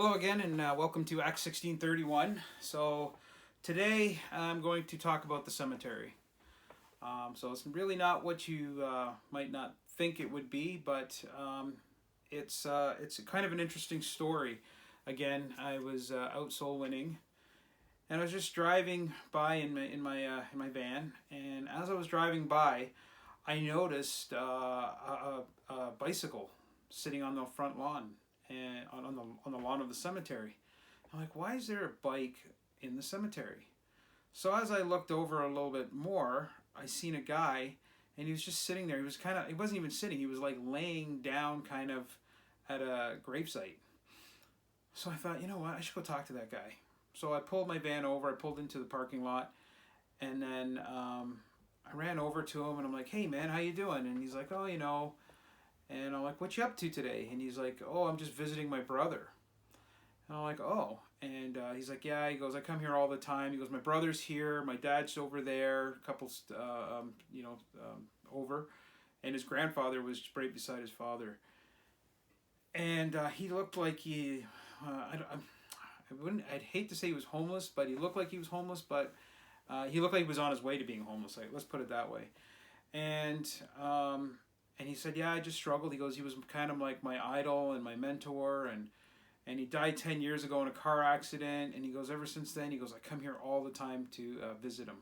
Hello again, and welcome to Acts 16:31. So today I'm going to talk about the cemetery. So it's really not what you might not think it would be, but it's kind of an interesting story. Again, I was out soul winning, and I was just driving by in my van, and as I was driving by, I noticed a bicycle sitting on the front lawn and on the lawn of the cemetery. I'm like, why is there a bike in the cemetery? So as I looked over a little bit more, I seen a guy, and he was just sitting there. He wasn't even sitting. He was like laying down, kind of at a gravesite. So I thought, you know what? I should go talk to that guy. So I pulled my van over. I pulled into the parking lot, and then I ran over to him, and I'm like, hey man, how you doing? And he's like, oh, and I'm like, what you up to today? And he's like, oh, I'm just visiting my brother. And I'm like, oh. And he's like, yeah. He goes, I come here all the time. He goes, my brother's here. My dad's over there. A couple, over. And his grandfather was right beside his father. And he looked like I'd hate to say he was homeless, but he looked like he was homeless, but he looked like he was on his way to being homeless. Like, let's put it that way. And and he said, yeah, I just struggled. He goes, he was kind of like my idol and my mentor, and he died 10 years ago in a car accident. And he goes, ever since then, he goes, I come here all the time to visit him.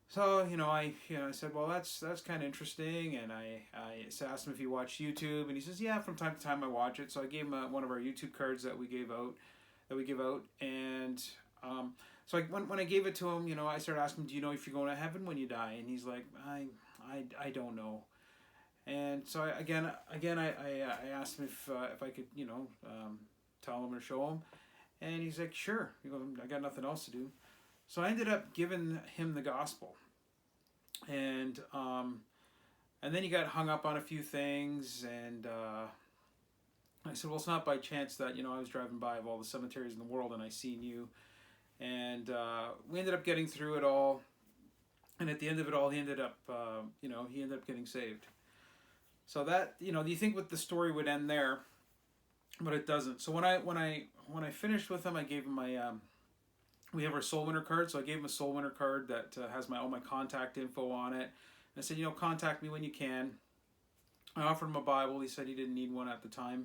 So I said, well, that's kind of interesting, and I asked him if he watched YouTube, and he says, yeah, from time to time I watch it. So I gave him one of our YouTube cards that we give out, and so when I gave it to him, I started asking him, do you know if you're going to heaven when you die? And he's like, I don't know. And so I asked him if I could tell him or show him, and he's like, sure. He goes, I got nothing else to do. So I ended up giving him the gospel, and then he got hung up on a few things, and I said, well, it's not by chance that I was driving by of all the cemeteries in the world and I seen you, and we ended up getting through it all, and at the end of it all, he ended up getting saved. So that do you think what the story would end there? But it doesn't. So when I finished with him, I gave him my we have our soul winner card. So I gave him a soul winner card that has all my contact info on it. And I said, contact me when you can. I offered him a Bible. He said he didn't need one at the time,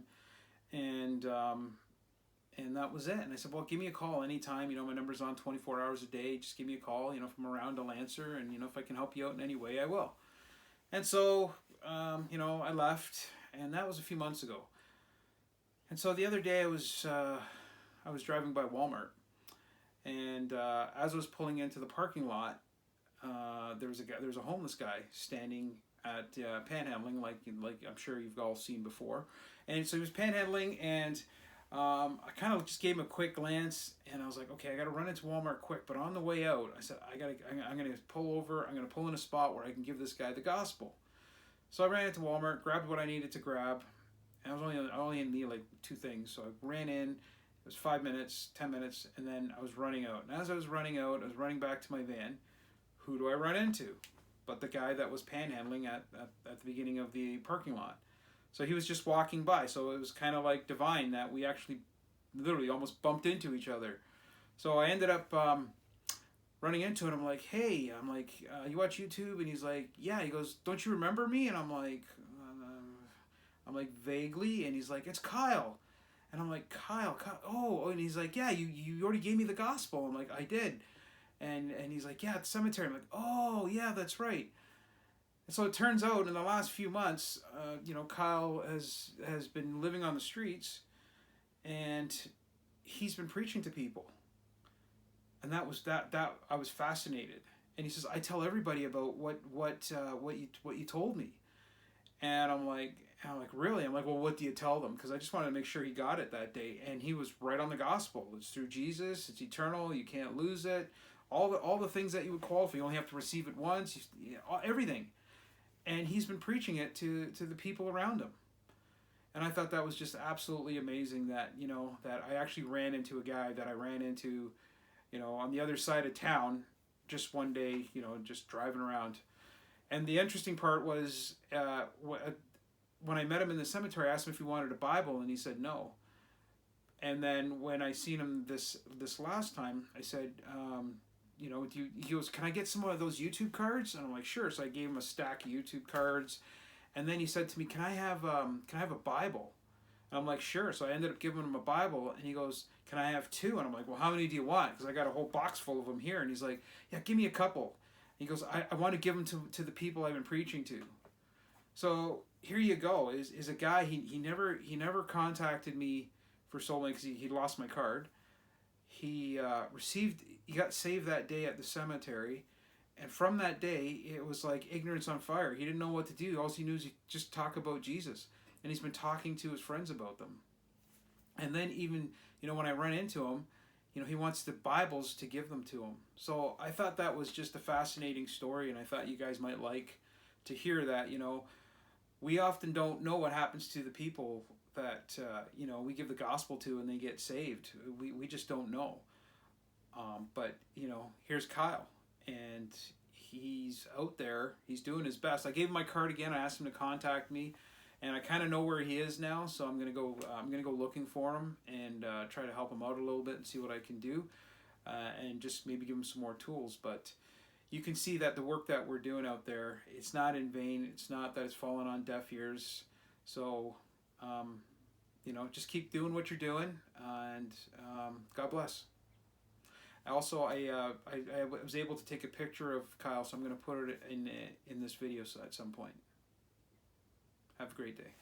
and that was it. And I said, well, give me a call anytime. My number's on 24 hours a day. Just give me a call. If I'm around, I'll answer. And if I can help you out in any way, I will. And so I left, and that was a few months ago. And so the other day I was driving by Walmart, and as I was pulling into the parking lot, there was a homeless guy standing at panhandling, like I'm sure you've all seen before. And so he was panhandling, and I kind of just gave him a quick glance, and I was like, okay, I got to run into Walmart quick. But on the way out, I said, I'm gonna pull over. I'm gonna pull in a spot where I can give this guy the gospel. So I ran into Walmart, grabbed what I needed to grab, and I only need like two things. So I ran in. It was 5 minutes, 10 minutes, and then I was running out. And as I was running out, I was running back to my van. Who do I run into? But the guy that was panhandling at the beginning of the parking lot. So he was just walking by. So it was kind of like divine that we actually literally almost bumped into each other. So I ended up running into it. I'm like, hey, you watch YouTube? And he's like, yeah. He goes, don't you remember me? And I'm like, vaguely. And he's like, it's Kyle. And I'm like, Kyle, oh. And he's like, yeah, you already gave me the gospel. I'm like, I did. And he's like, yeah, at the cemetery. I'm like, oh, yeah, that's right. And so it turns out in the last few months, Kyle has been living on the streets, and he's been preaching to people. And that I was fascinated. And he says, I tell everybody about what you told me. And I'm like, really? I'm like, well, what do you tell them? Because I just wanted to make sure he got it that day. And he was right on the gospel. It's through Jesus. It's eternal. You can't lose it. All the things that you would qualify. You only have to receive it once. Everything. And he's been preaching it to the people around him. And I thought that was just absolutely amazing that, that I actually ran into a guy that I ran into, on the other side of town just one day, just driving around. And the interesting part was when I met him in the cemetery, I asked him if he wanted a Bible, and he said no. And then when I seen him this last time, I said, you know, he goes, can I get some of those YouTube cards? And I'm like, sure. So I gave him a stack of YouTube cards. And then he said to me, can I have a Bible? And I'm like, sure. So I ended up giving him a Bible. And he goes, can I have two? And I'm like, well, how many do you want? Because I got a whole box full of them here. And he's like, yeah, give me a couple. And he goes, I want to give them to the people I've been preaching to. So here you go. Is a guy, he never contacted me for soul winning because he lost my card. He got saved that day at the cemetery, and from that day it was like ignorance on fire. He didn't know what to do. All he knew is he just talk about Jesus, and he's been talking to his friends about them. And then even, you know, when I run into him, you know, he wants the Bibles to give them to him. So I thought that was just a fascinating story, and I thought you guys might like to hear that. You know, we often don't know what happens to the people that you know, we give the gospel to and they get saved. We just don't know. But you know, here's Kyle, and he's out there. He's doing his best. I gave him my card again. I asked him to contact me, and I kind of know where he is now. So I'm gonna go. I'm gonna go looking for him and try to help him out a little bit and see what I can do, and just maybe give him some more tools. But you can see that the work that we're doing out there, it's not in vain. It's not that it's fallen on deaf ears. So, you know, just keep doing what you're doing, and God bless. Also, I was able to take a picture of Kyle, so I'm going to put it in this video at some point. Have a great day.